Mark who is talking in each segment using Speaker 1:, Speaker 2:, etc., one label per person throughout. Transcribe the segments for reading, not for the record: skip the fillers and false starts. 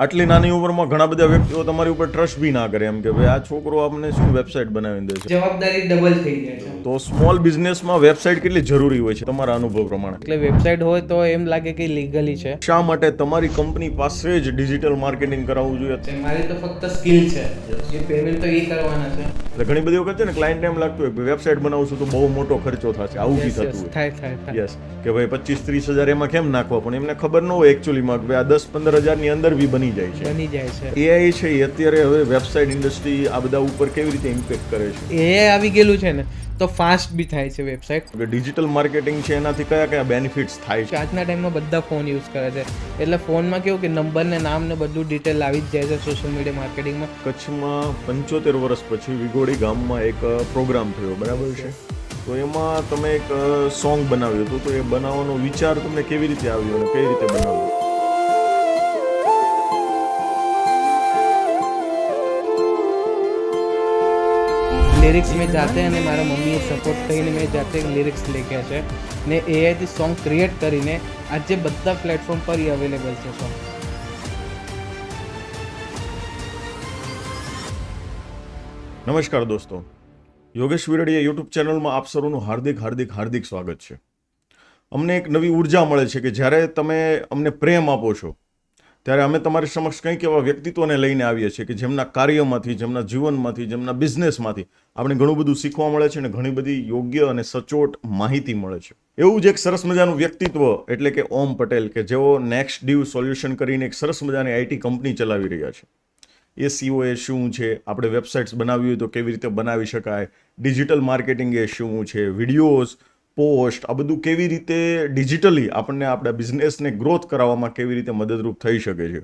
Speaker 1: આટલી નાની ઉંમરમાં ઘણા બધા વ્યક્તિઓ તમારી ઉપર ટ્રસ્ટ બી ના કરે એમ કે ભાઈ આ છોકરો આપણને શું વેબસાઇટ બનાવીને દે છે.
Speaker 2: જવાબદારી ડબલ થઈ જાય છે.
Speaker 1: તો સ્મોલ બિઝનેસમાં વેબસાઇટ કેટલી જરૂરી હોય છે તમારા અનુભવ પ્રમાણે?
Speaker 2: એટલે વેબસાઇટ હોય તો એમ લાગે કે લીગલી છે.
Speaker 1: શા માટે તમારી કંપની પાસે જ ડિજિટલ માર્કેટિંગ કરાવવું જોઈએ?
Speaker 2: મારી તો ફક્ત સ્કિલ છે, જે પેમેન્ટ તો એ કરવાના છે.
Speaker 1: એટલે ઘણી બધી વખત છે ને ક્લાયન્ટને એમ લાગતું હોય કે વેબસાઇટ બનાવશું તો બહુ મોટો ખર્ચો થશે, આવું બી થતું હોય.
Speaker 2: થાય.
Speaker 1: યસ, કે ભાઈ 25-30 હજાર એમાં કેમ નાખવા, પણ એમને ખબર ન હોય એકચ્યુઅલીમાં કે ભાઈ આ 10-15 હજારની અંદર બી બની જાય છે. એઆઈ છે એ અત્યારે હવે વેબસાઇટ ઇન્ડસ્ટ્રી આ બધા ઉપર કેવી રીતે ઇમ્પેક્ટ કરે છે?
Speaker 2: એ આવી ગયેલું છે ને તો ફાસ્ટ બી થાય છે વેબસાઇટ.
Speaker 1: ડિજિટલ માર્કેટિંગ છે એનાથી કયા કયા બેનિફિટ્સ થાય છે?
Speaker 2: આજના ટાઈમમાં બધા ફોન યુઝ કરે છે, એટલે ફોનમાં કેવું કે નંબર ને નામ ને બધું ડિટેલ આવી જ જાય છે સોશિયલ મીડિયા માર્કેટિંગમાં.
Speaker 1: કચ્છમાં 75 વર્ષ પછી વિગોડી ગામમાં એક પ્રોગ્રામ થયો, બરાબર છે? તો એમાં તમે એક સોંગ બનાવ્યું હતું, તો એ બનાવવાનો વિચાર તમને કેવી રીતે આવ્યો અને કઈ રીતે બનાવ્યો?
Speaker 2: લિરિક્સ મેં જાતે અને મારા મમ્મીએ સપોર્ટ કરીને મેં જાતે લિરિક્સ લખ્યા છે ને એઆઈથી સોંગ ક્રિએટ કરીને આજે બધા પ્લેટફોર્મ પર એ અવેલેબલ છે સોંગ.
Speaker 1: નમસ્કાર દોસ્તો, યોગેશ વિરડીયા યુટ્યુબ ચેનલમાં આપ સૌનું હાર્દિક સ્વાગત છે. અમને એક નવી ઉર્જા મળે છે કે જ્યારે તમે અમને પ્રેમ આપો છો ત્યારે અમે તમારી સમક્ષ કંઈક એવા વ્યક્તિત્વને લઈને આવીએ છીએ કે જેમના કાર્યમાંથી, જેમના જીવનમાંથી, જેમના બિઝનેસમાંથી આપણે ઘણું બધું શીખવા મળે છે અને ઘણી બધી યોગ્ય અને સચોટ માહિતી મળે છે. એવું જ એક સરસ મજાનું વ્યક્તિત્વ એટલે કે ઓમ પટેલ, કે જેઓ નેક્સ્ટ ડીવ સોલ્યુશન કરીને એક સરસ મજાની આઈટી કંપની ચલાવી રહ્યા છે. એસીઓ એ શું છે, આપણે વેબસાઇટ્સ બનાવવી હોય તો કેવી રીતે બનાવી શકાય, ડિજિટલ માર્કેટિંગ એ શું છે, વિડીયોઝ, પોસ્ટ, આ બધું કેવી રીતે ડિજિટલી આપણને આપણા બિઝનેસને ગ્રોથ કરાવવામાં કેવી રીતે મદદરૂપ થઈ શકે છે,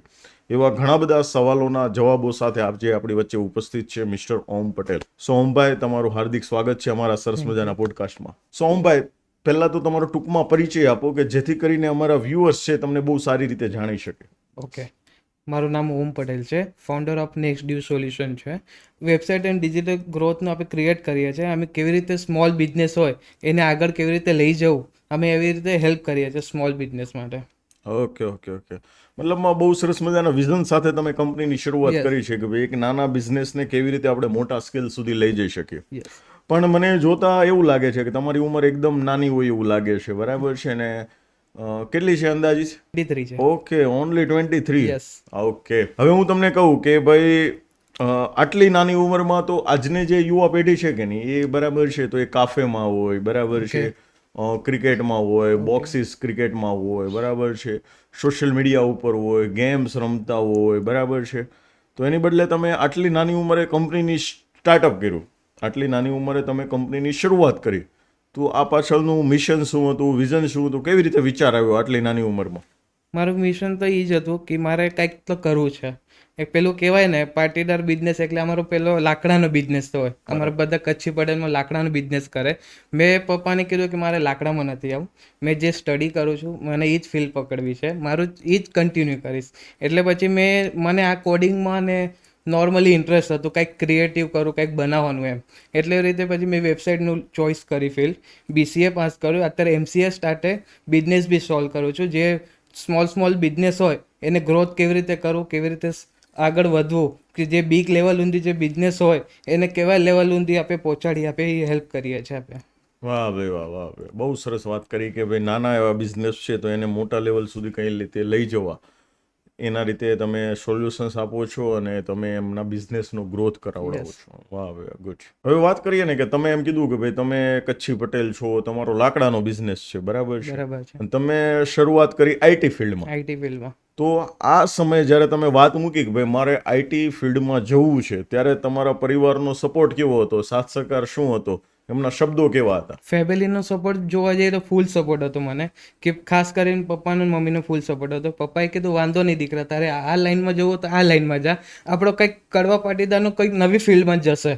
Speaker 1: એવા ઘણા બધા સવાલોના જવાબો સાથે આજે આપણી વચ્ચે ઉપસ્થિત છે મિસ્ટર ઓમ પટેલ. સો ઓમભાઈ, તમારું હાર્દિક સ્વાગત છે અમારા સરસ મજાના પોડકાસ્ટમાં. સો ઓમભાઈ, પહેલા તો તમારો ટૂંકમાં પરિચય આપો કે જેથી કરીને અમારા વ્યુઅર્સ છે તમને બહુ સારી રીતે જાણી શકે.
Speaker 2: ઓકે, મારું નામ ઓમ પટેલ છે, founder of next div solution છે. વેબસાઇટ એન્ડ ડિજિટલ ગ્રોથનો આપણે ક્રિએટ કરીએ છીએ. અમે કેવી રીતે સ્મોલ બિઝનેસ હોય એને આગળ કેવી રીતે લઈ જવું, અમે એવી રીતે હેલ્પ કરીએ છીએ સ્મોલ બિઝનેસ માટે.
Speaker 1: ઓકે. મતલબમાં બહુ સરસ મજાના વિઝન સાથે તમે કંપનીની શરૂઆત કરી છે કે ભાઈ એક નાના બિઝનેસને કેવી રીતે આપણે મોટા સ્કેલ સુધી લઈ જઈ શકીએ. પણ મને જોતા એવું લાગે છે કે તમારી ઉંમર એકદમ નાની હોય એવું લાગે છે, બરાબર છે ને? કેટલી છે અંદાજિત?
Speaker 2: 23 છે.
Speaker 1: Okay, only 23.
Speaker 2: યસ.
Speaker 1: ઓકે, હવે હું તમને કહું કે ભાઈ આટલી નાની ઉંમરમાં તો આજની જે યુવા પેઢી છે કે નહીં, એ બરાબર છે તો એ કાફેમાં હોય, બરાબર છે, ક્રિકેટમાં હોય, બોક્સિસ ક્રિકેટમાં હોય, બરાબર છે, સોશિયલ મીડિયા ઉપર હોય, ગેમ્સ રમતા હોય, બરાબર છે. તો એની બદલે તમે આટલી નાની ઉંમરે કંપનીની સ્ટાર્ટઅપ કર્યું, આટલી નાની ઉંમરે તમે કંપનીની શરૂઆત કરી, તો આ પાછળનું મિશન શું હતું, વિઝન શું હતું, કેવી રીતે વિચાર આવ્યો આટલી નાની ઉંમરમાં?
Speaker 2: મારું મિશન તો એ જ હતું કે મારે કંઈક તો કરવું છે. એક પેલું કહેવાય ને પાટીદાર બિઝનેસ, એટલે અમારો પેલો લાકડાનો બિઝનેસ તો હોય. અમારા બધા કચ્છી પટેલમાં લાકડાનો બિઝનેસ કરે. મેં પપ્પાને કીધું કે મારે લાકડામાં નથી આવું, મેં જે સ્ટડી કરું છું મને એ જ ફિલ્ડ પકડવી છે, મારું એ જ કન્ટિન્યુ કરીશ. એટલે પછી મને આ કોડિંગમાં ને નોર્મલી ઇન્ટરેસ્ટ હતું, કંઈક ક્રિએટિવ કરું, કંઈક બનાવવાનું એમ. એટલે એ રીતે પછી મેં વેબસાઇટનું ચોઇસ કરી ફિલ્ડ, BCA પાસ કર્યું. અત્યારે MCA સ્ટાર્ટે બિઝનેસ બી સોલ્વ કરું છું. જે સ્મોલ બિઝનેસ હોય એને ગ્રોથ કેવી રીતે કરવું, કેવી રીતે આગળ વધવું, કે જે બિગ લેવલ ઊંધી જે બિઝનેસ હોય એને કેવા લેવલ ઊંધી આપણે પહોંચાડી આપે એ હેલ્પ કરીએ છીએ આપણે.
Speaker 1: વાહ ભાઈ વાહ, બહુ સરસ વાત કરી કે ભાઈ નાના એવા બિઝનેસ છે તો એને મોટા લેવલ સુધી કઈ રીતે લઈ જવા, એના રીતે તમે સોલ્યુશન્સ આપો છો અને તમે એમના બિઝનેસનો ગ્રોથ કરાવડાવો છો. વાહ ભાઈ, ગુડ. હવે વાત કરીએ ને કે તમે એમ કીધું કે ભાઈ તમે કચ્છી પટેલ છો, તમારો લાકડાનો બિઝનેસ છે, બરાબર છે, અને તમે શરૂઆત કરી આઈટી ફિલ્ડમાં. તો આ સમયે જ્યારે તમે વાત મૂકી કે ભાઈ મારે આઈટી ફિલ્ડમાં જવું છે, ત્યારે તમારા પરિવારનો સપોર્ટ કેવો હતો, સાથ સહકાર શું હતો, એમના શબ્દો કેવા હતા?
Speaker 2: ફેમિલીનો સપોર્ટ જોવા જઈએ તો ફૂલ સપોર્ટ હતો મને, કે ખાસ કરીને પપ્પાનો મમ્મીનો ફૂલ સપોર્ટ હતો. પપ્પાએ કીધું વાંધો નહીં દીકરા, તારે આ લાઈનમાં જવું તો આ લાઈનમાં જા, આપણો કંઈક કડવા પાટીદારનો કંઈક નવી ફિલ્ડમાં જશે.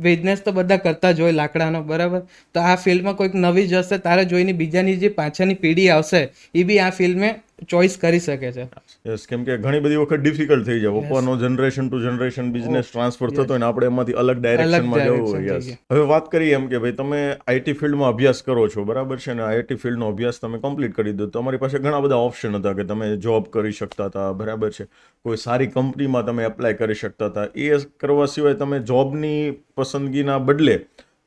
Speaker 2: બિઝનેસ તો બધા કરતા જ હોય લાકડાનો, બરાબર, તો આ ફિલ્ડમાં કોઈક નવી જશે, તારે જોઈને બીજાની જે પાછળની પેઢી આવશે એ બી આ ફિલ્ડમાં ચોઈસ કરી શકે છે.
Speaker 1: યસ, કેમ કે ઘણી બધી વખત ડિફિકલ્ટ થઈ જાય પપ્પાનો generation to generation business transfer થતો હોય ને આપણે એમાંથી અલગ ડાયરેક્શનમાં જવું હોય.
Speaker 2: direction
Speaker 1: યસ,
Speaker 2: જઈએ.
Speaker 1: હવે વાત કરીએ એમ કે ભાઈ તમે આઈટી ફિલ્ડમાં અભ્યાસ કરો છો, બરાબર છે ને, આઈટી ફિલ્ડનો અભ્યાસ તમે કમ્પ્લીટ કરી દો, તમારી પાસે ઘણા બધા ઓપ્શન હતા કે તમે જોબ કરી શકતા હતા, બરાબર છે, કોઈ સારી કંપનીમાં તમે એપ્લાય કરી શકતા હતા. એ કરવા સિવાય તમે જોબની પસંદગીના બદલે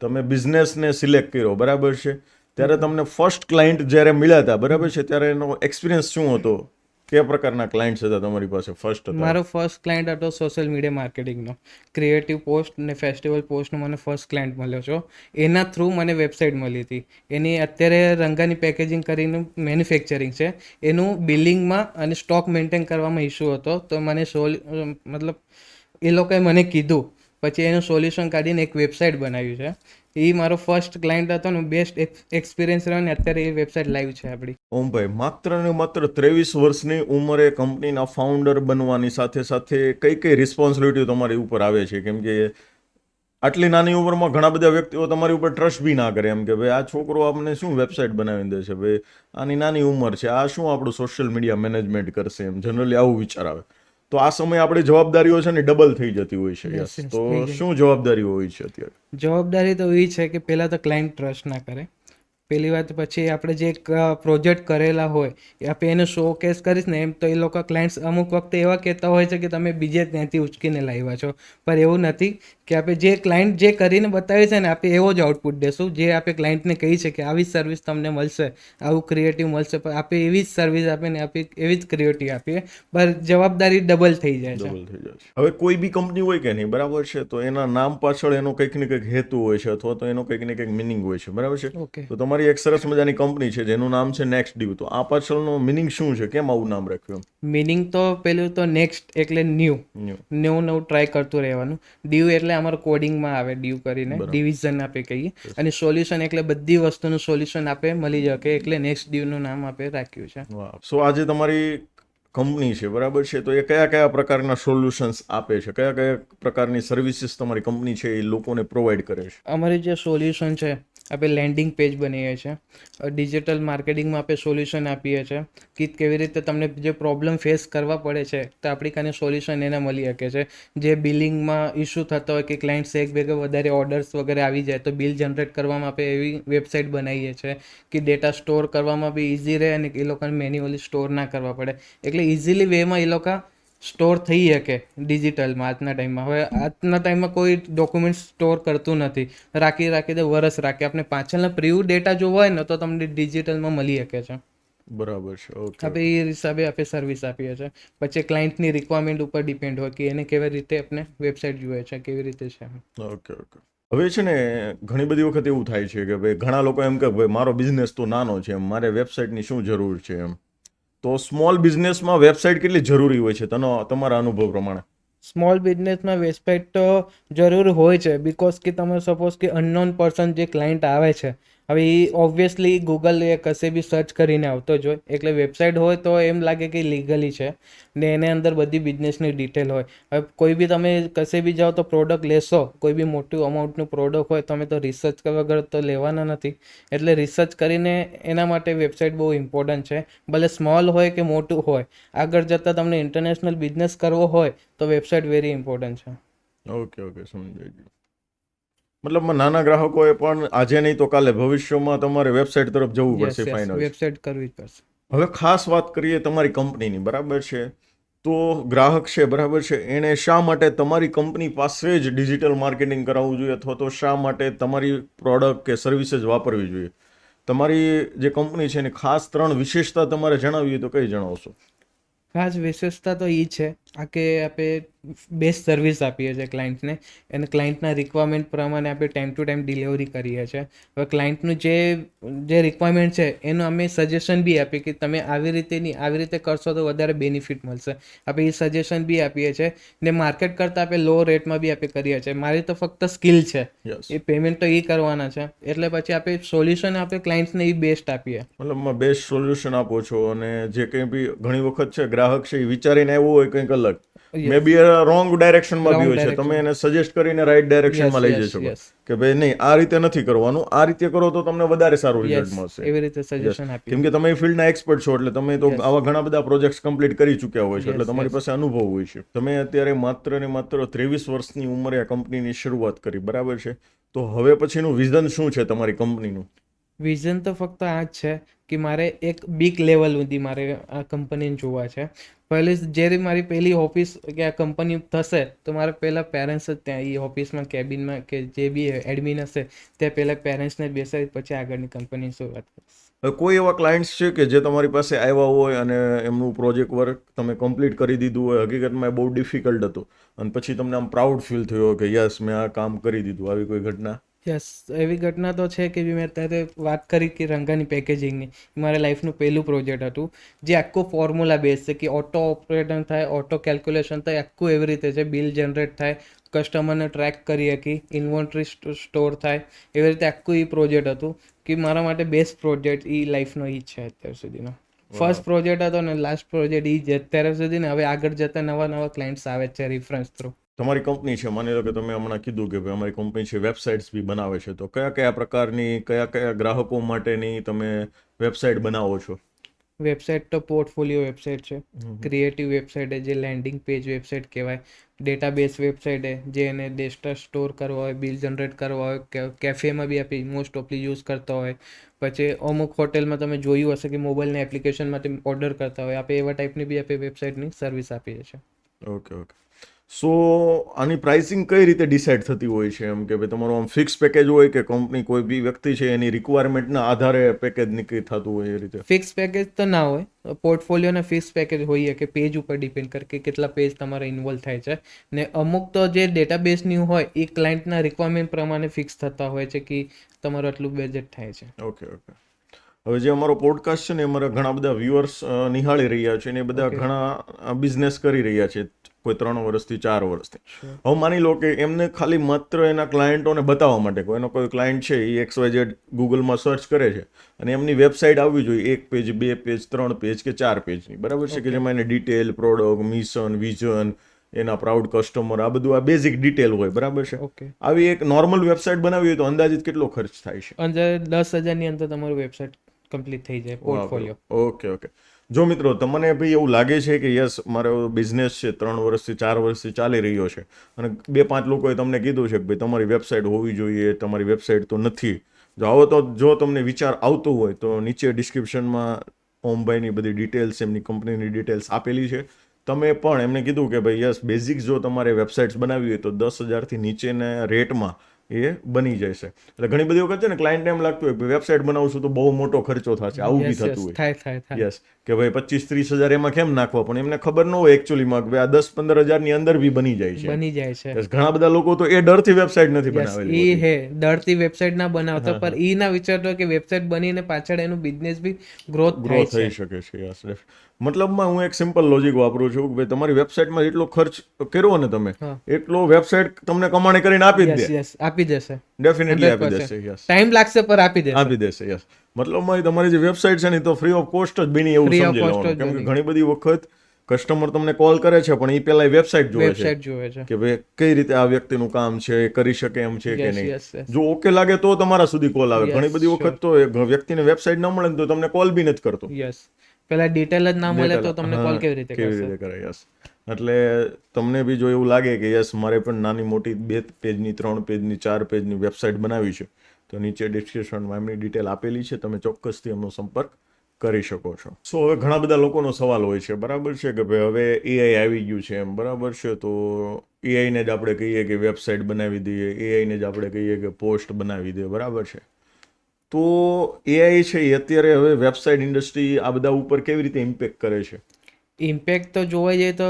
Speaker 1: તમે બિઝનેસને સિલેક્ટ કર્યો, બરાબર છે. ત્યારે તમને ફર્સ્ટ ક્લાયન્ટ જ્યારે મળ્યા હતા, બરાબર છે, ત્યારે એનો એક્સપિરિયન્સ શું હતો? કયા પ્રકારના ક્લાયન્ટ્સ હતા તમારી પાસે ફર્સ્ટ હતા?
Speaker 2: મારો ફર્સ્ટ ક્લાયન્ટ હતો સોશિયલ મીડિયા માર્કેટિંગનો. ક્રિએટિવ પોસ્ટ ને ફેસ્ટિવલ પોસ્ટનો મને ફર્સ્ટ ક્લાયન્ટ મળ્યો છો. એના થ્રુ મને વેબસાઇટ મળી હતી. એની અત્યારે રંગાની પેકેજિંગ કરીને મેન્યુફેક્ચરિંગ છે. એનું બિલિંગમાં અને સ્ટોક મેન્ટેન કરવામાં ઇસ્યુ હતો, તો મને મતલબ એ લોકોએ મને કીધું, પછી એનું સોલ્યુશન કાઢીને એક વેબસાઇટ બનાવ્યું છે. એ મારો ફર્સ્ટ ક્લાયન્ટ હતો ને બેસ્ટ એક્સપિરિયન્સ રહ્યો ને અત્યારે એ વેબસાઇટ લાઈવ છે આપણી.
Speaker 1: ઓમભાઈ, માત્ર ને માત્ર 23 વર્ષની ઉંમરે કંપનીના ફાઉન્ડર બનવાની સાથે સાથે કઈ કઈ રિસ્પોન્સિબિલિટી તમારી ઉપર આવે છે? કેમ કે આટલી નાની ઉંમરમાં ઘણા બધા વ્યક્તિઓ તમારી ઉપર ટ્રસ્ટ બી ના કરે, એમ કે ભાઈ આ છોકરો આપણને શું વેબસાઇટ બનાવીને દે છે, ભાઈ આની નાની ઉંમર છે, આ શું આપણું સોશિયલ મીડિયા મેનેજમેન્ટ કરશે, એમ જનરલી આવું વિચાર આવે. તો આ સમયે આપણી જવાબદારીઓ છે ને ડબલ થઈ જતી હોય છે. યસ, તો શું જવાબદારીઓ હોય છે અત્યારે?
Speaker 2: જવાબદારી તો એ છે કે પહેલાં તો ક્લાયન્ટ ટ્રસ્ટ ના કરે, પહેલી વાત. પછી આપણે જે પ્રોજેક્ટ કરેલા હોય એ આપણે એને શો કેસ કરીશ ને એમ, તો એ લોકો ક્લાયન્ટ્સ અમુક વખતે એવા કહેતા હોય છે કે તમે બીજે ત્યાંથી ઉચકીને લાવ્યા છો, પણ એવું નથી. કે આપણે જે ક્લાયન્ટ જે કરીને બતાવે છે ને આપણે એવો જ આઉટપુટ દેશું. જે આપણે ક્લાયન્ટને કહી છે કે આવી સર્વિસ તમને મળશે, આવું ક્રિએટિવ મળશે, પણ આપણે એવી જ સર્વિસ આપીને આપણે એવી જ ક્રિએટિવ આપીએ, પણ જવાબદારી ડબલ થઈ જાય છે.
Speaker 1: ડબલ થઈ જાય છે. હવે કોઈ બી કંપની હોય કે નહીં, બરાબર છે, તો એના નામ પાછળ એનો કંઈક ને કંઈક હેતુ હોય છે, અથવા તો એનો કંઈક ને કંઈક મિનિંગ હોય છે, બરાબર છે.
Speaker 2: ઓકે.
Speaker 1: તો તમારી એક સરસ મજાની કંપની છે જેનું નામ છે નેક્સ્ટ ડીવ, તો આ પાછળનો મિનિંગ શું છે? કેમ આવું નામ રાખ્યું?
Speaker 2: મિનિંગ તો પેલું તો નેક્સ્ટ એટલે
Speaker 1: ન્યૂ.
Speaker 2: નવું ટ્રાય કરતું રહેવાનું. ડીવ એટલે અમારો કોડિંગમાં આવે, ડીવ કરીને ડિવિઝન આપે કહીએ, અને સોલ્યુશન એટલે બધી વસ્તુનું સોલ્યુશન આપે મળી શકે, એટલે નેક્સ્ટ ડીવનું નામ આપે રાખ્યું છે.
Speaker 1: વાહ. સો આજે તમારી કંપની છે, બરાબર છે, તો એ કયા કયા પ્રકારના સોલ્યુશન્સ આપે છે? કયા કયા પ્રકારની સર્વિસીસ તમારી કંપની છે એ લોકોને પ્રોવાઈડ કરે છે?
Speaker 2: અમારી જે સોલ્યુશન છે, આપણે લેન્ડિંગ પેજ બનાવીએ છીએ. ડિજિટલ માર્કેટિંગમાં આપણે સોલ્યુશન આપીએ છીએ કે કેવી રીતે તમને જે પ્રોબ્લેમ ફેસ કરવા પડે છે તો આપણી કાને સોલ્યુશન એને મળી શકે છે. જે બિલિંગમાં ઇસ્યુ થતા હોય કે ક્લાયન્ટ્સ એક ભેગા વધારે ઓર્ડર્સ વગેરે આવી જાય તો બિલ જનરેટ કરવામાં આપણે એવી વેબસાઇટ બનાવીએ છીએ કે ડેટા સ્ટોર કરવામાં બી ઇઝી રહે અને એ લોકોને મેન્યુઅલી સ્ટોર ના કરવા પડે. એટલે ઇઝીલી વેમાં એ લોકો સ્ટોર થઈ શકે ડિજિટલમાં. આજના ટાઈમમાં હવે આજના ટાઈમમાં કોઈ ડોક્યુમેન્ટ સ્ટોર કરતું નથી, રાખી દે વરસ રાખે. આપણે પાછળના પ્રીવ્યુ ડેટા જોવો હોય ને તો તમને ડિજિટલમાં મળી શકે છે.
Speaker 1: બરાબર છે. ઓકે.
Speaker 2: આપણે એ હિસાબે આપણે સર્વિસ આપીએ છીએ. પછી ક્લાયન્ટની રિક્વાયરમેન્ટ ઉપર ડિપેન્ડ હોય કે એને કેવી રીતે આપણે વેબસાઇટ જોઈએ છે, કેવી રીતે છે.
Speaker 1: Okay okay. હવે છે ને ઘણી બધી વખત એવું થાય છે કે ભાઈ ઘણા લોકો એમ કે ભાઈ મારો બિઝનેસ તો નાનો છે, એમ મારે વેબસાઇટની શું જરૂર છે એમ. તો સ્મોલ બિઝનેસમાં વેબસાઇટ કેટલી જરૂરી હોય છે તમારા અનુભવ પ્રમાણે?
Speaker 2: સ્મોલ બિઝનેસમાં વેબસાઇટ તો જરૂર હોય છે, બિકોઝ કે તમે સપોઝ કે અનનોન પર્સન જે ક્લાયન્ટ આવે છે, હવે એ ઓબ્વિયસલી ગૂગલ એ કશે બી સર્ચ કરીને આવતો જ હોય, એટલે વેબસાઇટ હોય તો એમ લાગે કે લીગલી છે ને એને અંદર બધી બિઝનેસની ડિટેલ હોય. હવે કોઈ બી તમે કશે બી જાઓ તો પ્રોડક્ટ લેશો, કોઈ બી મોટું અમાઉન્ટનું પ્રોડક્ટ હોય તમે તો રિસર્ચ કરવા વગર તો લેવાના નથી. એટલે રિસર્ચ કરીને એના માટે વેબસાઇટ બહુ ઇમ્પોર્ટન્ટ છે. ભલે સ્મોલ હોય કે મોટું હોય, આગળ જતાં તમને ઇન્ટરનેશનલ બિઝનેસ કરવો હોય તો વેબસાઇટ વેરી ઇમ્પોર્ટન્ટ છે.
Speaker 1: ઓકે ઓકે, સમજાઈ ગયું. મતલબ નાના ગ્રાહકોએ પણ આજે નહીં તો કાલે ભવિષ્યમાં તમારે વેબસાઇટ તરફ જવું પડશે. ફાઇનલ
Speaker 2: વેબસાઇટ કરવી જ પડશે.
Speaker 1: હવે ખાસ વાત કરીએ તમારી કંપનીની, બરાબર છે, તો ગ્રાહક છે, બરાબર છે, એણે શા માટે તમારી કંપની પાસે જ ડિજિટલ માર્કેટિંગ કરાવવું જોઈએ, અથવા તો શા માટે તમારી પ્રોડક્ટ કે સર્વિસીસ વાપરવી જોઈએ? તમારી જે કંપની છે એની ખાસ 3 વિશેષતા તમારે જણાવવી હોય તો કઈ જણાવશો?
Speaker 2: ખાસ વિશેષતા તો એ છે આ કે આપણે બેસ્ટ સર્વિસ આપીએ છીએ ક્લાયન્ટને, અને ક્લાયન્ટના રિક્વાયરમેન્ટ પ્રમાણે આપણે ટાઈમ ટુ ટાઈમ ડિલિવરી કરીએ છીએ. હવે ક્લાયન્ટનું જે રિક્વાયરમેન્ટ છે એનું અમે સજેશન બી આપીએ કે તમે આવી રીતે કરશો તો વધારે બેનિફિટ મળશે. આપણે એ સજેશન બી આપીએ છીએ ને માર્કેટ કરતાં આપણે લો રેટમાં બી આપણે કરીએ છીએ. મારી તો ફક્ત સ્કિલ છે, એ પેમેન્ટ તો એ કરવાના છે, એટલે પછી આપણે સોલ્યુશન આપણે ક્લાયન્ટ્સને એ બેસ્ટ આપીએ.
Speaker 1: મતલબ બેસ્ટ સોલ્યુશન આપો છો, અને જે કંઈ બી ઘણી વખત છે ગ્રાહક છે એ વિચારીને આવ્યો હોય કંઈક અલગ, મે બી રોંગ ડાયરેક્શનમાં બી
Speaker 2: Wrong
Speaker 1: હોય છે,
Speaker 2: direction.
Speaker 1: તમે એને સજેસ્ટ કરીને રાઈટ ડાયરેક્શનમાં લઈ
Speaker 2: Yes,
Speaker 1: જઈ
Speaker 2: yes,
Speaker 1: શકો
Speaker 2: yes.
Speaker 1: કે ભાઈ નહીં આ રીતે નથી કરવાનું, આ રીતે કરો તો તમને વધારે સારું રિઝલ્ટ
Speaker 2: યસ,
Speaker 1: મળશે.
Speaker 2: એવી રીતે સજેશન આપી.
Speaker 1: કેમ કે તમે ફિલ્ડના એક્સપર્ટ છો એટલે તમે તો
Speaker 2: Yes.
Speaker 1: આવા ઘણા બધા પ્રોજેક્ટ્સ કમ્પ્લીટ કરી ચૂક્યા હોય છો, એટલે
Speaker 2: Yes,
Speaker 1: તમારી
Speaker 2: yes.
Speaker 1: પાસે અનુભવ હોય છે. તમે અત્યારે માત્ર ને માત્ર 23 વર્ષની ઉંમરે આ કંપનીની શરૂઆત કરી, બરાબર છે? તો હવે પછીનું વિઝન શું છે તમારી કંપનીનું?
Speaker 2: વિઝન તો ફક્ત આ જ છે કે મારે એક બિગ લેવલ સુધી મારે આ કંપનીને જોવા છે. પહેલી જ્યારે મારી પહેલી ઓફિસ કે આ કંપની થશે તો મારે પહેલાં પેરેન્ટ્સ જ ત્યાં એ ઓફિસમાં કેબિનમાં કે જે બી એડમિન હશે ત્યાં પહેલાં પેરેન્ટ્સને જ બેસાડી પછી આગળની કંપનીની શરૂઆત કરીશ.
Speaker 1: હવે કોઈ એવા ક્લાયન્ટ્સ છે કે જે તમારી પાસે આવ્યા હોય અને એમનું પ્રોજેક્ટ વર્ક તમે કમ્પ્લીટ કરી દીધું હોય, હકીકતમાં એ બહુ ડિફિકલ્ટ હતું અને પછી તમને આમ પ્રાઉડ ફીલ થયો કે યસ મેં આ કામ કરી દીધું, આવી કોઈ ઘટના?
Speaker 2: યસ, એવી ઘટના તો છે કે મેં અત્યારે વાત કરી કે રંગાની પેકેજિંગની, મારા લાઈફનું પહેલું પ્રોજેક્ટ હતું જે આખું ફોર્મ્યુલા બેઝ છે કે ઓટો ઓપરેશન થાય, ઓટો કેલ્ક્યુલેશન થાય, આખું એવી રીતે છે, બિલ જનરેટ થાય, કસ્ટમરને ટ્રેક કરી શકી, ઇન્વેન્ટરી સ્ટોર થાય, એવી રીતે આખું એ પ્રોજેક્ટ હતું કે મારા માટે બેસ્ટ પ્રોજેક્ટ એ લાઈફનો એ છે અત્યાર સુધીનો. ફર્સ્ટ પ્રોજેક્ટ હતો ને લાસ્ટ પ્રોજેક્ટ એ જ અત્યાર સુધી ને હવે આગળ જતા નવા ક્લાયન્ટ્સ આવે છે રેફરન્સ થ્રુ.
Speaker 1: તમારી કંપની છે, માની લો કે તમે હમણાં કીધું કે ભાઈ અમારી કંપની છે વેબસાઇટ્સ બી બનાવે છે, તો કયા કયા પ્રકારની કયા ગ્રાહકો માટેની તમે વેબસાઇટ બનાવો છો?
Speaker 2: વેબસાઇટ તો પોર્ટફોલિયો વેબસાઇટ છે, ક્રિએટિવ વેબસાઇટ જે લેન્ડિંગ પેજ વેબસાઇટ કહેવાય, ડેટાબેઝ વેબસાઇટ જે એને ડેટા સ્ટોર કરવા હોય, બિલ જનરેટ કરવા હોય, કેફેમાં બી આપણે મોસ્ટ ઓફલી યુઝ કરતા હોય, પછી અમુક હોટેલમાં તમે જોયું હશે કે મોબાઈલની એપ્લિકેશનમાંથી ઓર્ડર કરતા હોય, આપણે એવા ટાઈપની બી આપણે વેબસાઇટની સર્વિસ આપીએ છીએ.
Speaker 1: Okay okay. સો આની પ્રાઇસિંગ કઈ રીતે ડિસાઇડ થતી હોય છે? એમ કે ભાઈ તમારું આમ ફિક્સ પેકેજ હોય કે કંપની કોઈ બી વ્યક્તિ છે એની રિક્વાયરમેન્ટના આધારે પેકેજ નીકળી થતું હોય એ રીતે?
Speaker 2: ફિક્સ પેકેજ તો ના હોય, પોર્ટફોલિયોના ફિક્સ પેકેજ હોઈએ કે પેજ ઉપર ડિપેન્ડ કરે કે કેટલા પેજ તમારા ઇન્વોલ્વ થાય છે, ને અમુક તો જે ડેટાબેઝની હોય એ ક્લાયન્ટના રિક્વાયરમેન્ટ પ્રમાણે ફિક્સ થતા હોય છે કે તમારું આટલું બજેટ થાય છે.
Speaker 1: Okay okay. હવે જે અમારો પોડકાસ્ટ છે ને અમારા ઘણા બધા વ્યુઅર્સ નિહાળી રહ્યા છે ને એ બધા ઘણા બિઝનેસ કરી રહ્યા છે, કોઈ 3 વર્ષથી 4 વર્ષથી. હવે માની લો કે એમને ખાલી માત્ર એના ક્લાયન્ટોને બતાવવા માટે, કોઈનો કોઈ ક્લાયન્ટ છે એ XYZ ગૂગલમાં સર્ચ કરે છે અને એમની વેબસાઇટ આવવી જોઈએ 1 પેજ 2 પેજ 3 પેજ કે 4 પેજની, બરાબર છે? કે જેમાં એને ડિટેલ, પ્રોડક્ટ, મિશન, વિઝન, એના પ્રાઉડ કસ્ટમર, આ બધું આ બેઝિક ડિટેલ હોય, બરાબર છે?
Speaker 2: ઓકે,
Speaker 1: આવી એક નોર્મલ વેબસાઇટ બનાવી હોય તો અંદાજિત કેટલો ખર્ચ થાય છે?
Speaker 2: અંદર 10,000ની અંદર તમારું વેબસાઇટ કમ્પ્લીટ થઈ જાય પોર્ટફોલિયો.
Speaker 1: Okay okay. જો મિત્રો તમને ભાઈ એવું લાગે છે કે યસ મારો બિઝનેસ છે 3 વર્ષથી 4 વર્ષથી ચાલી રહ્યો છે અને 2-5 લોકોએ તમને કીધું છે કે ભાઈ તમારી વેબસાઇટ હોવી જોઈએ, તમારી વેબસાઇટ તો નથી, જો તમને વિચાર આવતો હોય તો નીચે ડિસ્ક્રિપ્શનમાં ઓમભાઈની બધી ડિટેલ્સ, એમની કંપનીની ડિટેલ્સ આપેલી છે. તમે પણ એમને કીધું કે ભાઈ યસ બેઝિક જો તમારે વેબસાઇટ્સ બનાવવી હોય તો 10,000થી નીચેના રેટમાં એ બની જશે. એટલે ઘણી બધી વખત છે ને ક્લાયન્ટને એમ લાગતું હોય કે વેબસાઇટ બનાવશું તો બહુ મોટો ખર્ચો થશે, આવું બી થતું હોય.
Speaker 2: થાય.
Speaker 1: યસ, કે ભાઈ 25-30 હજાર એમાં કેમ નાખવા, પણ એમને ખબર ન હોય એકચ્યુઅલીમાં કે આ 10-15 હજારની અંદર બી બની જાય છે. Yes, ઘણા બધા લોકો તો એ ડરથી વેબસાઇટ નથી બનાવેલી.
Speaker 2: એ હે ડરથી વેબસાઇટ ના બનાવતા, પર ઈ ના વિચારતો કે વેબસાઇટ બનીને પાછળ એનું બિઝનેસ બી ગ્રોથ
Speaker 1: થઈ શકે છે. યસ, મતલબમાં હું એક સિમ્પલ લોજિક વાપરું છું કે ભાઈ તમારી વેબસાઇટમાં જેટલો ખર્ચ કર્યો ને તમે એટલો વેબસાઇટ તમને કમાણી કરીને આપી જ દે.
Speaker 2: આપી દેશે,
Speaker 1: ડેફિનેટલી આપી દેશે. યસ,
Speaker 2: ટાઈમ લાગશે પર આપી દેશે.
Speaker 1: યસ, મતલબમાં તમારી જે વેબસાઇટ છે ને તો ફ્રી ઓફ કોસ્ટ જ બની એવું સમજી લેવાનું. કેમ કે ઘણી બધી વખત કસ્ટમર તમને કોલ કરે છે પણ એ પહેલા વેબસાઇટ જોવે છે કે ભાઈ કઈ રીતે આ વ્યક્તિનું કામ છે, કરી શકે એમ છે કે નહીં. જો ઓકે લાગે તો તમારા સુધી કોલ આવે. ઘણી બધી વખત તો વ્યક્તિને વેબસાઇટ ન મળે તો તમને કોલ બી નથી કરતો.
Speaker 2: યસ, પેલા ડિટેલ જ ના મળે તો તમને કોલ કેવી રીતે
Speaker 1: કરે. યસ, એટલે તમને બી જો એવું લાગે કે યસ મારે પણ નાની મોટી 2 પેજની 3 પેજની 4 પેજની વેબસાઇટ બનાવી છે તો નીચે ડિસ્ક્રિપ્શનમાં એમની ડિટેલ આપેલી છે, તમે ચોક્કસથી એમનો સંપર્ક કરી શકો છો. સો હવે ઘણા બધા લોકોનો સવાલ હોય છે, બરાબર છે, કે ભાઈ હવે AI આવી ગયું છે એમ, બરાબર છે, તો AI ને જ આપણે કહીએ કે વેબસાઇટ બનાવી દઈએ, AI ને જ આપણે કહીએ કે પોસ્ટ બનાવી દઈએ, બરાબર છે? તો AI છે એ અત્યારે હવે વેબસાઇટ ઇન્ડસ્ટ્રી આ બધા ઉપર કેવી રીતે ઇમ્પેક્ટ કરે છે?
Speaker 2: ઇમ્પેક્ટ તો જોવા જઈએ તો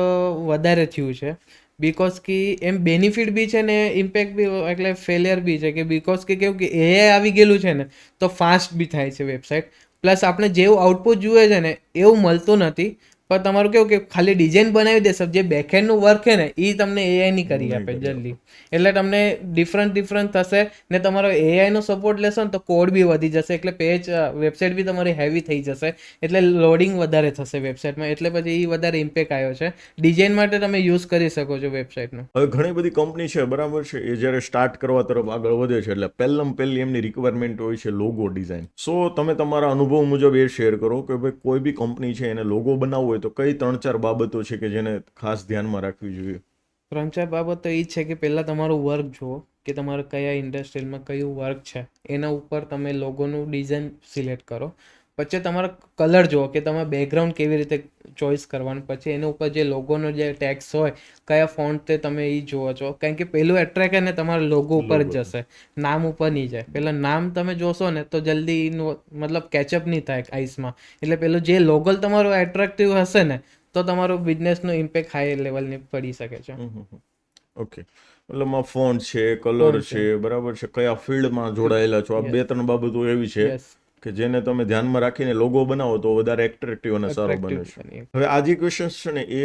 Speaker 2: વધારે થયું છે, બીકોઝ કે એમ બેનિફિટ બી છે ને ઇમ્પેક્ટ બી એટલે ફેલિયર બી છે કે બીકોઝ કે કેવું કે AI આવી ગયેલું છે ને તો ફાસ્ટ બી થાય છે વેબસાઇટ, પ્લસ આપણે જેવું આઉટપુટ જોઈએ છે ને એવું મળતું નથી, પણ તમારું કેવું કે ખાલી ડિઝાઇન બનાવી દેશે, જે બેકએન્ડનું વર્ક છે ને એ તમને AI ની કરી આપે જલ્દી. એટલે તમને ડિફરન્ટ થશે ને તમારો AI નો સપોર્ટ લેશો ને તો કોડ બી વધી જશે, એટલે વેબસાઇટ બી તમારી હેવી થઈ જશે, એટલે લોડિંગ વધારે થશે વેબસાઇટમાં, એટલે પછી એ વધારે ઇમ્પેક્ટ આવ્યો છે. ડિઝાઇન માટે તમે યુઝ કરી શકો છો વેબસાઇટનો.
Speaker 1: હવે ઘણી બધી કંપની છે, બરાબર છે, એ જ્યારે સ્ટાર્ટ કરવા તરફ આગળ વધે છે એટલે પહેલી એમની રિક્વાયરમેન્ટ હોય છે લોગો ડિઝાઇન. સો તમે તમારા અનુભવ મુજબ એ શેર કરો કે ભાઈ કોઈ બી કંપની છે એને લોગો બનાવવો હોય તો કઈ 3-4 બાબતો છે કે જેને ખાસ ધ્યાનમાં રાખવી જોઈએ?
Speaker 2: 3-4 બાબત તો એ જ છે કે પહેલાં તમારું વર્ક જુઓ કે તમારે કયા ઇન્ડસ્ટ્રીમાં કયું વર્ક છે, એના ઉપર તમે લોગોનું ડિઝાઇન સિલેક્ટ કરો. પછી તમારો કલર જુઓ કે તમે બેકગ્રાઉન્ડ કેવી રીતે ચોઇસ કરવાનું, પછી એના ઉપર જે લોગોનો જે ટેક્સ હોય કયા ફોન્ટ તે તમે એ જુઓ છો, કારણ કે પેલું એટ્રેક્ટ ને તમારા લોગો ઉપર જ જશે, નામ ઉપર નહીં જાય. પહેલાં નામ તમે જોશો ને તો જલ્દી એનું મતલબ કેચઅપ નહીં થાય આઈસમાં, એટલે પેલું જે લોગો તમારો એટ્રેક્ટિવ હશે ને તો તમારો બિઝનેસનો ઇમ્પેક્ટ હાઈ લેવલની પડી શકે છે.
Speaker 1: ઓકે, મતલબ ફોન્ટ છે, કલર છે, બરાબર છે, કયા ફિલ્ડમાં જોડાયેલા છો, આ 2-3 બાબતો એવી છે કે જેને તમે ધ્યાનમાં રાખીને લોગો બનાવો તો વધારે એટ્રેક્ટિવ અને સારો બને છે. હવે આ જે ક્વેશ્ચન્સ છે ને એ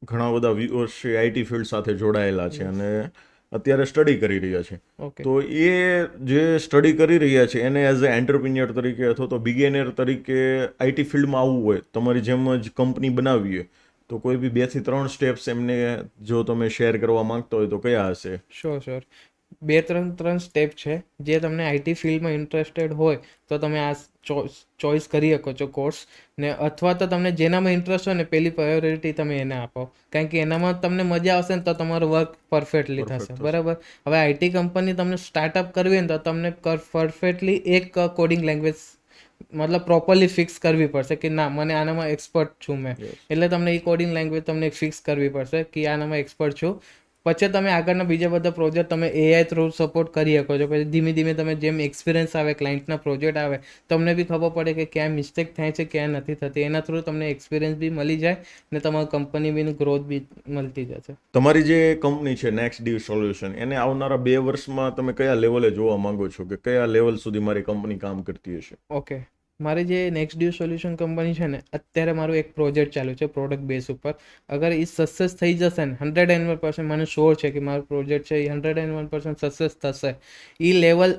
Speaker 1: ઘણા બધા વ્યુઅર્સ છે આઈટી ફિલ્ડ સાથે જોડાયેલા છે અને અત્યારે સ્ટડી કરી રહ્યા છે. તો એ જે સ્ટડી કરી રહ્યા છે એને એઝ અ એન્ટરપ્રિન્યોર તરીકે અથવા તો બિગિનર તરીકે આઈટી ફિલ્ડમાં આવવું હોય, તમારી જેમ જ કંપની બનાવવી હોય, તો કોઈ બી 2 થી 3 સ્ટેપ્સ એમને જો તમે શેર કરવા માંગતા હોય તો કયા હશે?
Speaker 2: શ્યોર 2-3 સ્ટેપ છે. જે તમને આઈટી ફિલ્ડમાં ઇન્ટરેસ્ટેડ હોય તો તમે આ ચોઇસ કરી શકો છો કોર્સ, ને અથવા તો તમને જેનામાં ઇન્ટરેસ્ટ હોય ને પહેલી પ્રાયોરિટી તમે એને આપો, કારણ કે એનામાં તમને મજા આવશે ને તો તમારું વર્ક પરફેક્ટલી થશે. બરાબર. હવે આઈટી કંપની તમને સ્ટાર્ટઅપ કરવી ને તો તમને પરફેક્ટલી એક કોડિંગ લેંગ્વેજ મતલબ પ્રોપરલી ફિક્સ કરવી પડશે કે ના મને આનામાં એક્સપર્ટ છું મેં, એટલે તમને એ કોડિંગ લેંગ્વેજ તમને ફિક્સ કરવી પડશે કે આનામાં એક્સપર્ટ છું. પછી તમે આગળના બીજા બધા પ્રોજેક્ટ તમે AI થ્રુ સપોર્ટ કરી શકો છો. પછી ધીમે ધીમે તમે જેમ એક્સપિરિયન્સ આવે, ક્લાયન્ટના પ્રોજેક્ટ આવે, તમને બી ખબર પડે કે ક્યાં મિસ્ટેક થાય છે ક્યાં નથી થતી, એના થ્રુ તમને એક્સપિરિયન્સ બી મળી જાય ને તમારી કંપની બીનું ગ્રોથ બી મળતી જશે.
Speaker 1: તમારી જે કંપની છે નેક્સ્ટ ડીવ સોલ્યુશન, એને આવનારા 2 વર્ષમાં તમે કયા લેવલે જોવા માંગો છો કે કયા લેવલ સુધી મારી કંપની કામ કરતી હશે?
Speaker 2: ઓકે, મારી જે નેક્સ્ટ ડીવ સોલ્યુશન કંપની છે ને, અત્યારે મારું એક પ્રોજેક્ટ ચાલુ છે પ્રોડક્ટ બેઝ ઉપર. અગર એ સક્સેસ થઈ જશે ને 101% મને શ્યોર છે કે મારો પ્રોજેક્ટ છે એ 101% સક્સેસ થશે. એ લેવલ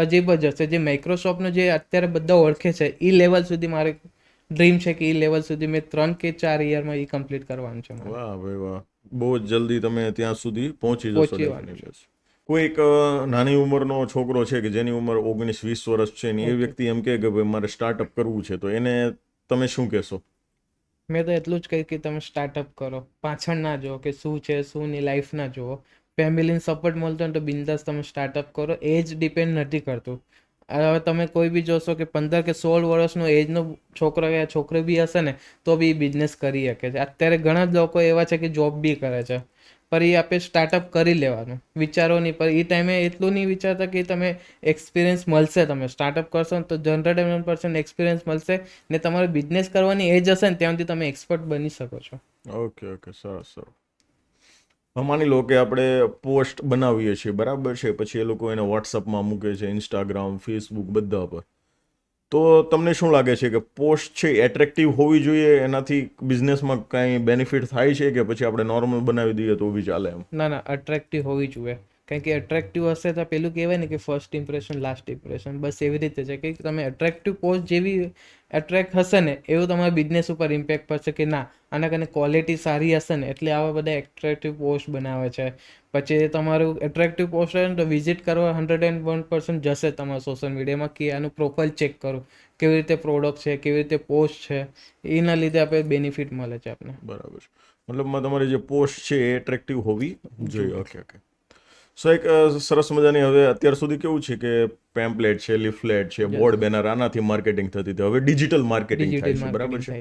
Speaker 2: અજીબ જ હશે, જે માઇક્રોસોફ્ટનો જે અત્યારે બધા ઓળખે છે એ લેવલ સુધી મારે ડ્રીમ છે કે એ લેવલ સુધી મેં 3 કે 4 યરમાં એ કમ્પ્લીટ કરવાનું છે.
Speaker 1: વાહ ભાઈ વાહ, બહુ જ જલ્દી તમે ત્યાં સુધી પહોંચી જશો. કોઈ એક નાની ઉંમરનો છોકરો છે કે જેની ઉંમર 19-20 વર્ષ છે ને એ વ્યક્તિ એમ કે ભાઈ મારે સ્ટાર્ટઅપ કરવું છે, તો એને તમે શું કહેશો?
Speaker 2: મેં તો એટલું જ કહ્યું કે તમે સ્ટાર્ટઅપ કરો, પાછળ ના જુઓ કે શું છે શું ની લાઈફ ના જુઓ. ફેમિલીને સપોર્ટ મળતો ને તો બિંદાસ તમે સ્ટાર્ટઅપ કરો, એજ ડિપેન્ડ નથી કરતું. હવે તમે કોઈ બી જોશો કે 15 કે 16 વર્ષનો એજનો છોકરો યા છોકરી બી હશે ને તો બી બિઝનેસ કરી શકે છે. અત્યારે ઘણા જ લોકો એવા છે કે જોબ બી કરે છે, પર એ આપણે સ્ટાર્ટઅપ કરી લેવાનું, વિચારો નહીં. પર એ ટાઈમે એટલું નહીં વિચારતા કે તમે એક્સપિરિયન્સ મળશે, તમે સ્ટાર્ટઅપ કરશો ને તો 101% એક્સપિરિયન્સ મળશે ને તમારે બિઝનેસ કરવાની એજ હશે ને ત્યાં સુધી તમે એક્સપર્ટ બની શકો છો.
Speaker 1: ઓકે, સરસ. માની લો કે આપણે પોસ્ટ બનાવીએ છીએ, બરાબર છે, પછી એ લોકો એને વોટ્સઅપમાં મૂકે છે, ઇન્સ્ટાગ્રામ, ફેસબુક બધા પર, તો તમને શું લાગે છે કે પોસ્ટ છે એટ્રેક્ટિવ હોવી જોઈએ, એનાથી બિઝનેસમાં કાંઈ બેનિફિટ થાય છે કે પછી આપણે નોર્મલ બનાવી દઈએ તો બી ચાલે? એમ
Speaker 2: ના, અટ્રેક્ટિવ હોવી જોઈએ, કારણ કે એટ્રેક્ટિવ હશે તો પેલું કહેવાય ને કે ફર્સ્ટ ઇમ્પ્રેશન લાસ્ટ ઇમ્પ્રેશન, બસ એવી રીતે છે કે તમે એટ્રેક્ટિવ પોસ્ટ જેવી એટ્રેક્ટ હશે ને એવું તમારા બિઝનેસ ઉપર ઇમ્પેક્ટ પડશે કે ના આના કારણે ક્વોલિટી સારી હશે ને એટલે આવા બધા એટ્રેક્ટિવ પોસ્ટ બનાવે છે. પછી તમારું એટ્રેક્ટિવ પોસ્ટ રહે ને તો વિઝિટ કરવા 101% જશે તમારા સોશિયલ મીડિયામાં કે આનું પ્રોફાઇલ ચેક કરો, કેવી રીતે પ્રોડક્ટ છે, કેવી રીતે પોસ્ટ છે, એના લીધે આપણે બેનિફિટ મળે છે આપણે.
Speaker 1: બરાબર છે, મતલબમાં તમારી જે પોસ્ટ છે એ એટ્રેક્ટિવ હોવી જોઈએ. ઓકે. સો એક સરસ મજાની, હવે અત્યાર સુધી કેવું છે કે પેમ્પલેટ છે, લિફલેટ છે, બોર્ડ બેનર, આનાથી માર્કેટિંગ થતી હતી, હવે ડિજિટલ માર્કેટિંગ થાય છે, બરાબર છે?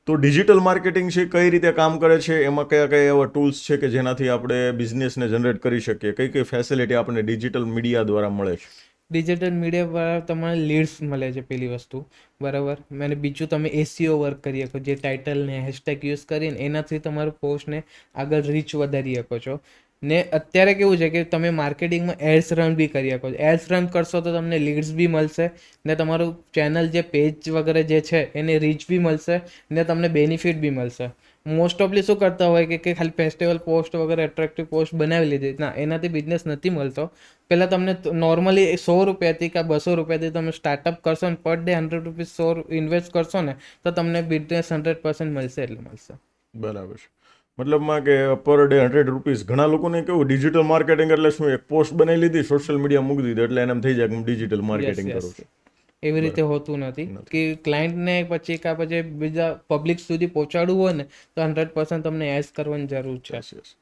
Speaker 1: તો ડિજિટલ માર્કેટિંગ છે કઈ રીતે કામ કરે છે, એમાં કયા એવા ટૂલ્સ છે કે જેનાથી આપણે બિઝનેસને જનરેટ કરી શકીએ, કઈ ફેસિલિટી આપણને ડિજિટલ મીડિયા દ્વારા મળે છે?
Speaker 2: ડિજિટલ મીડિયા દ્વારા તમારે લીડ્સ મળે છે પહેલી વસ્તુ, બરાબર. અને બીજું તમે SEO વર્ક કરી શકો, જે ટાઇટલને હેશટેગ યુઝ કરીને એનાથી તમારું પોસ્ટને આગળ રીચ વધારી શકો છો. ને અત્યારે કેવું છે કે તમે માર્કેટિંગમાં એડ્સ રન બી કરી શકો છો. એડ્સ રન કરશો તો તમને લીડ્સ બી મળશે ને તમારું ચેનલ જે પેજ વગેરે જે છે એને રીચ બી મળશે ને તમને બેનિફિટ બી મળશે. મોસ્ટ ઓફલી શું કરતા હોય કે ખાલી ફેસ્ટિવલ પોસ્ટ વગેરે એટ્રેક્ટિવ પોસ્ટ બનાવી લીધી, ના, એનાથી બિઝનેસ નથી મળતો. પહેલાં તમને નોર્મલી 100 રૂપિયાથી કે 200 રૂપિયાથી તમે સ્ટાર્ટઅપ કરશો ને પર ડે 100 રૂપીસ 100 ઇન્વેસ્ટ કરશો ને તો તમને બિઝનેસ 100% મળશે એટલે મળશે.
Speaker 1: બરાબર છે. મતલબમાં કે પર ડે 100 રૂપીસ. ઘણા લોકોને કેવું ડિજિટલ માર્કેટિંગ એટલે શું, એક પોસ્ટ બનાવી લીધી, સોશિયલ મીડિયા મૂકી દીધી એટલે એને એમ થઈ જાય કે હું ડિજિટલ
Speaker 2: યસ
Speaker 1: માર્કેટિંગ
Speaker 2: યસ
Speaker 1: કરું છું.
Speaker 2: એવી રીતે
Speaker 1: બરાબર.
Speaker 2: હોતું નથી
Speaker 1: નથી.
Speaker 2: કે ક્લાયન્ટને પછી બીજા પબ્લિક સુધી પહોંચાડવું હોય ને તો 100% તમને એસ કરવાની જરૂર છે.
Speaker 1: Yes yes.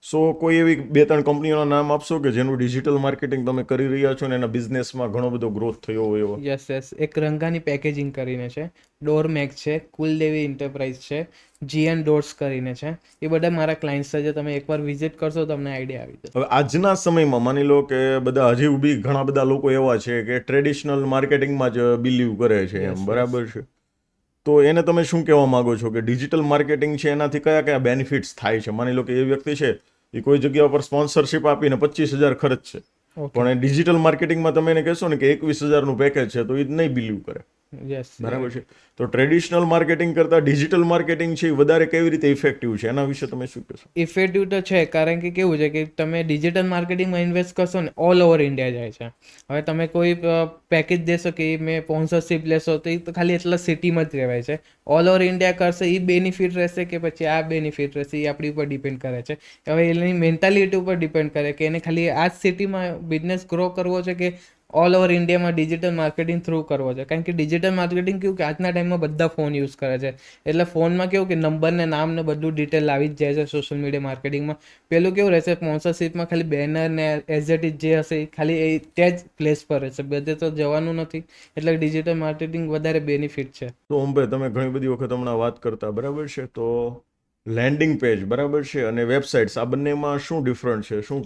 Speaker 1: સો કોઈ એવી 2-3 કંપનીઓના નામ આપશો કે જેનું ડિજિટલ માર્કેટિંગ તમે કરી રહ્યા છો ને એના બિઝનેસમાં ઘણો બધો ગ્રોથ થયો હોય એવો?
Speaker 2: યસ યસ એક રંગાની પેકેજિંગ કરીને છે, ડોરમેક છે, કુલદેવી એન્ટરપ્રાઇઝ છે, જીએન ડોર્સ કરીને છે. એ બધા મારા ક્લાયન્ટ્સ છે. જે તમે એકવાર વિઝિટ કરશો તો તમને આઈડિયા આવી જશે.
Speaker 1: હવે આજના સમયમાં માની લો કે બધા હજી બી ઘણા બધા લોકો એવા છે કે ટ્રેડિશનલ માર્કેટિંગમાં જ બિલીવ કરે છે
Speaker 2: Yes,
Speaker 1: એમ,
Speaker 2: yes.
Speaker 1: બરાબર છે? તો એને તમે શું કહેવા માંગો છો કે ડિજિટલ માર્કેટિંગ છે એનાથી કયા કયા બેનિફિટ્સ થાય છે? માની લો કે એ વ્યક્તિ છે એ કોઈ જગ્યા પર સ્પોન્સરશિપ આપીને 25,000 ખર્ચ છે,
Speaker 2: ઓકે.
Speaker 1: પણ એ ડિજિટલ માર્કેટિંગમાં તમે એને કહેશો ને કે 21,000નું પેકેજ છે તો એ જ નહીં બિલીવ કરે,
Speaker 2: યસ
Speaker 1: બરાબર છે? તો ટ્રેડિશનલ માર્કેટિંગ કરતાં ડિજિટલ માર્કેટિંગ છે એ વધારે કેવી રીતે ઇફેક્ટિવ છે, એના વિશે તમે શું કહેશો?
Speaker 2: ઇફેક્ટિવ તો છે, કારણ કે કેવું છે કે તમે ડિજિટલ માર્કેટિંગમાં ઇન્વેસ્ટ કરશો ને ઓલ ઓવર ઇન્ડિયા જાય છે. હવે તમે કોઈ પેકેજ દેશો કે મેં સ્પોન્સરશિપ લેશો તો એ તો ખાલી એટલા સિટીમાં જ રહેવાય છે. ઓલ ઓવર ઇન્ડિયા કરશે એ બેનિફિટ રહેશે કે પછી આ બેનિફિટ રહેશે, એ આપણી ઉપર ડિપેન્ડ કરે છે. હવે એની મેન્ટાલિટી ઉપર ડિપેન્ડ કરે કે એને ખાલી આ જ સિટીમાં બિઝનેસ ગ્રો કરવો છે કે ઓલ ઓવર ઇન્ડિયામાં ડિજિટલ માર્કેટિંગ થ્રુ કરવો છે. કારણ કે ડિજિટલ માર્કેટિંગ કેવું કે આજના ટાઈમમાં બધા ફોન યુઝ કરે છે, એટલે ફોનમાં કેવું કે નંબર ને નામ ને બધું ડિટેલ આવી જ જાય છે સોશિયલ મીડિયા માર્કેટિંગમાં. પેલું કેવું રહેશે સ્પોન્સરશિપમાં ખાલી બેનર ને એઝ ઇટ ઇઝ જે હશે એ ખાલી એ ત્યાં જ પ્લેસ પર રહેશે, બધે તો જવાનું નથી. એટલે ડિજિટલ માર્કેટિંગ વધારે બેનિફિટ છે.
Speaker 1: તો ઓમભાઈ તમે ઘણી બધી વખત હમણાં વાત કરતા, બરાબર છે, તો લેન્ડિંગ પેજ, બરાબર છે, અને વેબસાઇટ્સ, આ બંનેમાં શું ડિફરન્ટ છે? શું?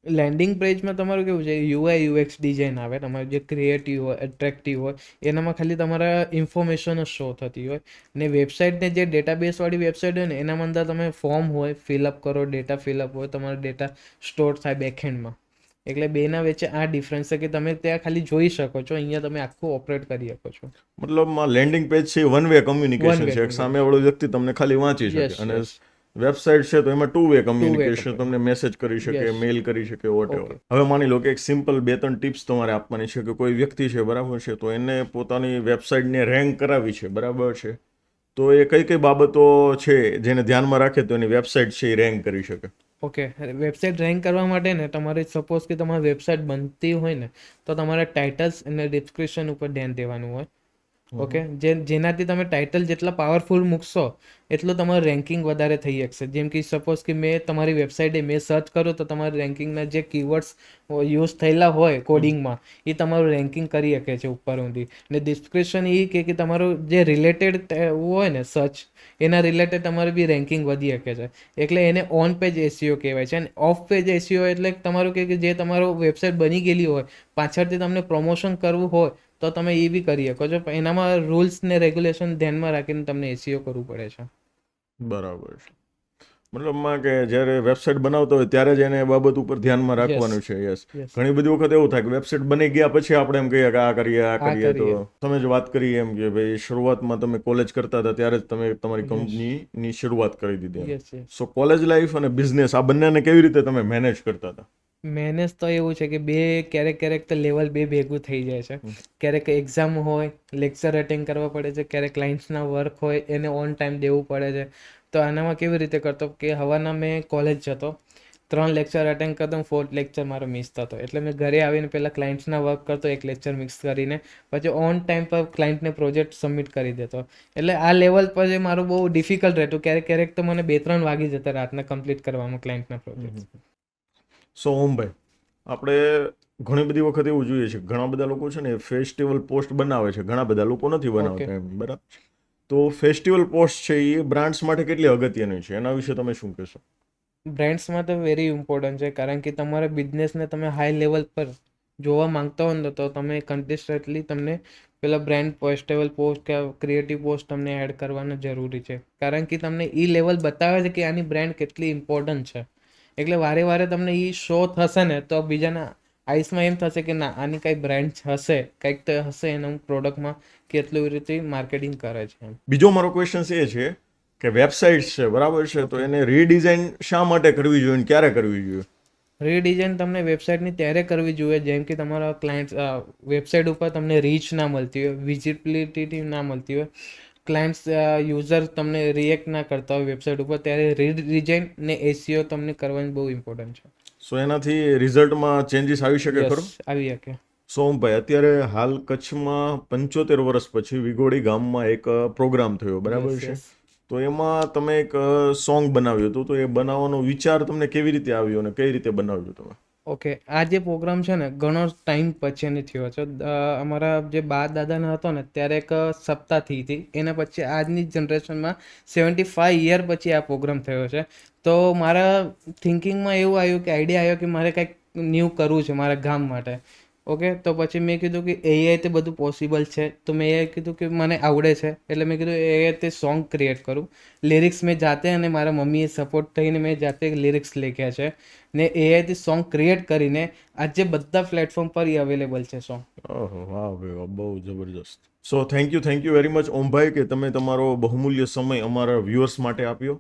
Speaker 2: લેન્ડિંગ પેજમાં તમારું કેવું છે, યુઆઈ યુએક્સ ડિઝાઇન આવે, તમારું જે ક્રિએટિવ હોય એટ્રેક્ટિવ હોય એનામાં ખાલી તમારા ઇન્ફોર્મેશન જ શો થતી હોય. ને વેબસાઇટને જે ડેટાબેઝવાળી વેબસાઇટ હોય ને એનામાં અંદર તમે ફોર્મ હોય ફિલઅપ કરો, ડેટા ફિલઅપ હોય, તમારો ડેટા સ્ટોર થાય બેકએન્ડમાં. એટલે બેના વચ્ચે આ ડિફરન્સ છે કે તમે ત્યાં ખાલી જોઈ શકો છો, અહીંયા તમે આખું ઓપરેટ કરી શકો છો.
Speaker 1: મતલબમાં લેન્ડિંગ પેજ છે one way communication
Speaker 2: One way
Speaker 1: છે, એક સામેવાળો વ્યક્તિ તમને ખાલી વાંચી શકે,
Speaker 2: Yes,
Speaker 1: અને
Speaker 2: yes.
Speaker 1: વેબસાઇટ છે તો એમાં ટુ વે કમ્યુનિકેશન,
Speaker 2: communication.
Speaker 1: તમને મેસેજ કરી શકે,
Speaker 2: Yes.
Speaker 1: મેલ કરી શકે, વોટેવર.
Speaker 2: Okay.
Speaker 1: હવે માની લો કે એક સિમ્પલ 2-3 ટિપ્સ તમારે આપવાની છે કે કોઈ વ્યક્તિ છે, બરાબર છે, તો એને પોતાની વેબસાઇટને રેન્ક કરાવી છે, બરાબર છે, તો એ કઈ કઈ બાબતો છે જેને ધ્યાનમાં રાખે તો એની વેબસાઇટ છે એ રેન્ક કરી શકે?
Speaker 2: ઓકે, વેબસાઇટ રેન્ક કરવા માટે ને તમારે સપોઝ કે તમારી વેબસાઇટ બનતી હોય ને તો તમારે ટાઇટલ્સ અને ડિસ્ક્રિપ્શન ઉપર ધ્યાન દેવાનું હોય. ઓકે, જેનાથી તમે ટાઇટલ જેટલા પાવરફુલ મૂકશો એટલું તમારું રેન્કિંગ વધારે થઈ શકશે. જેમ કે સપોઝ કે મેં તમારી વેબસાઇટે મેં સર્ચ કરું તો તમારા રેન્કિંગના જે કીવર્ડ્સ યુઝ થયેલા હોય કોડિંગમાં એ તમારું રેન્કિંગ કરી શકે છે ઉપર ઊંધી. ને ડિસ્ક્રિપ્શન એ કે તમારું જે રિલેટેડ હોય ને સર્ચ એના રિલેટેડ તમારે બી રેન્કિંગ વધી શકે છે. એટલે એને ઓન પેજ એસીઓ કહેવાય છે. અને ઓફ પેજ એસીઓ એટલે તમારું કે જે તમારું વેબસાઇટ બની ગયેલી હોય પાછળથી તમને પ્રમોશન કરવું હોય તો તમે એ બી કરી શકો છો. પણ એનામાં રૂલ્સ ને રેગ્યુલેશન ધ્યાનમાં રાખીને તમને એસીઓ કરવું પડે છે.
Speaker 1: બરાબર છે. મતલબમાં કે જ્યારે વેબસાઇટ બનાવતો હોય ત્યારે જ એને એ બાબત ઉપર ધ્યાનમાં રાખવાનું છે. યસ.
Speaker 2: યસ
Speaker 1: ઘણી બધી વખત એવું થાય કે વેબસાઇટ બની ગયા પછી આપણે એમ કહીએ કે આ કરીએ, આ કરીએ. તો
Speaker 2: કરીએ.
Speaker 1: તમે જ વાત કરી એમ કે ભાઈ શરૂઆતમાં તમે કોલેજ કરતા હતા ત્યારે જ તમે તમારી કંપનીની શરૂઆત કરી દીધી.
Speaker 2: યસ યસ
Speaker 1: સો કોલેજ લાઈફ અને બિઝનેસ આ બંનેને કેવી રીતે તમે મેનેજ કરતા હતા?
Speaker 2: મેનેજ તો એવું છે કે ક્યારેક તો લેવલ ભેગું થઈ જાય છે. ક્યારેક એક્ઝામ હોય, લેક્ચર અટેન્ડ કરવા પડે છે, ક્યારેક ક્લાયન્ટ્સના વર્ક હોય એને ઓન ટાઈમ દેવું પડે છે. તો આનામાં કેવી રીતે કરતો કે હવારના મેં કોલેજ જતો, 3 લેક્ચર અટેન્ડ કરતો, 4th લેક્ચર મારો મિસ થતો. એટલે મેં ઘરે આવીને પહેલાં ક્લાયન્ટ્સના વર્ક કરતો, 1 લેક્ચર મિક્સ કરીને, પછી ઓન ટાઈમ પર ક્લાયન્ટને પ્રોજેક્ટ સબમિટ કરી દેતો. એટલે આ લેવલ પર જે મારું બહુ ડિફિકલ્ટ રહેતું. ક્યારેક તો મને 2-3 વાગી જતા રાતના કમ્પ્લીટ કરવામાં ક્લાયન્ટના પ્રોજેક્ટ.
Speaker 1: સો ઓમભાઈ, આપણે ઘણી બધી વખત એવું જોઈએ છે ઘણા બધા લોકો છે ને ફેસ્ટિવલ પોસ્ટ બનાવે છે, ઘણા બધા લોકો નથી બનાવતા એમ, બરાબર? તો ફેસ્ટિવલ પોસ્ટ છે એ બ્રાન્ડ્સ માટે કેટલી અગત્યની છે, એના વિશે તમે શું કહેશો?
Speaker 2: બ્રાન્ડ્સમાં તો વેરી ઇમ્પોર્ટન્ટ છે, કારણ કે તમારા બિઝનેસને તમે હાઈ લેવલ પર જોવા માંગતા હો ને તો તમે કન્ટિસ્ટન્ટલી તમને પેલા બ્રાન્ડ ફેસ્ટિવલ પોસ્ટ કે ક્રિએટિવ પોસ્ટ તમને એડ કરવાનું જરૂરી છે. કારણ કે તમને એ લેવલ બતાવે છે કે આની બ્રાન્ડ કેટલી ઇમ્પોર્ટન્ટ છે. એટલે વારે વારે તમને એ શો થશે ને તો બીજાના આઈસમાં એમ થશે કે ના આની કાંઈ બ્રાન્ડ હશે, કંઈક તો હશે એના પ્રોડક્ટમાં કે એટલું રીતે માર્કેટિંગ કરે છે એમ.
Speaker 1: બીજો મારો ક્વેશ્ચન એ છે કે વેબસાઇટ છે બરાબર છે, તો એને રીડિઝાઇન શા માટે કરવી જોઈએ અને ક્યારે કરવી જોઈએ?
Speaker 2: રીડિઝાઇન તમને વેબસાઇટની ત્યારે કરવી જોઈએ જેમ કે તમારા ક્લાયન્ટ વેબસાઇટ ઉપર તમને રીચ ના મળતી હોય, વિઝિબિલિટી ના મળતી હોય, ક્લાયન્ટ્સ યુઝર તમને રિએક્ટ ના કરતા હોય વેબસાઇટ ઉપર, ત્યારે રીડિઝાઇન ને એસીઓ તમને કરવાની બહુ ઇમ્પોર્ટન્ટ છે.
Speaker 1: સો એનાથી રિઝલ્ટમાં ચેન્જીસ આવી શકે ખરું?
Speaker 2: યસ, આવી શકે.
Speaker 1: સોમભાઈ, અત્યારે હાલ કચ્છમાં 75 વર્ષ પછી વિગોડી ગામમાં એક પ્રોગ્રામ થયો બરાબર
Speaker 2: Yes,
Speaker 1: છે,
Speaker 2: yes.
Speaker 1: તો એમાં તમે એક સોંગ બનાવ્યું હતું, તો એ બનાવવાનો વિચાર તમને કેવી રીતે આવ્યો અને કઈ રીતે બનાવ્યું તમે?
Speaker 2: ઓકે, આ જે પ્રોગ્રામ છે ને ઘણો ટાઈમ પછીની થયો છે. અમારા જે બા દાદાને હતો ને ત્યારે એક સપ્તાહ થઈ હતી, એના પછી આજની જનરેશનમાં 75 યર પછી આ પ્રોગ્રામ થયો છે. તો મારા થિંકિંગમાં એવું આવ્યું કે આઈડિયા આવ્યો કે મારે કંઈક ન્યૂ કરવું છે મારા ગામ માટે. ઓકે, તો પછી મેં કીધું કે એઆઈ તે બધું પોસિબલ છે, તો મેં એ કીધું કે મને આવડે છે એટલે મેં કીધું એઆઈ તે સોંગ ક્રિએટ કરું. લિરિક્સ મેં જાતે અને મારા મમ્મીએ સપોર્ટ થઈને મેં જાતે લિરિક્સ લખ્યા છે ને એઆઈથી સોંગ ક્રિએટ કરીને આજે બધા પ્લેટફોર્મ પર એ અવેલેબલ છે સોંગ.
Speaker 1: ઓહો, વાહ ભાઈ વાહ, બહુ જબરજસ્ત. So thank you very much ઓમભાઈ કે તમે તમારો બહુમૂલ્ય સમય અમારા વ્યુઅર્સ માટે આપ્યો.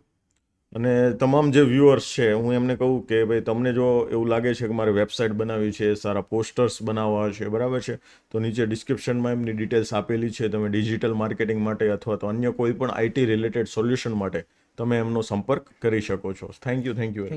Speaker 1: અને તમામ જે વ્યુઅર્સ છે હું એમને કહું કે ભાઈ તમને જો એવું લાગે છે કે મારે વેબસાઇટ બનાવવી છે, સારા પોસ્ટર્સ બનાવવા છે બરાબર છે, તો નીચે ડિસ્ક્રિપ્શનમાં એમની ડિટેલ્સ આપેલી છે. તમે ડિજિટલ માર્કેટિંગ માટે અથવા તો અન્ય કોઈ પણ આઈટી રિલેટેડ સોલ્યુશન માટે તમે એમનો સંપર્ક કરી શકો છો. Thank you.
Speaker 2: Thank you.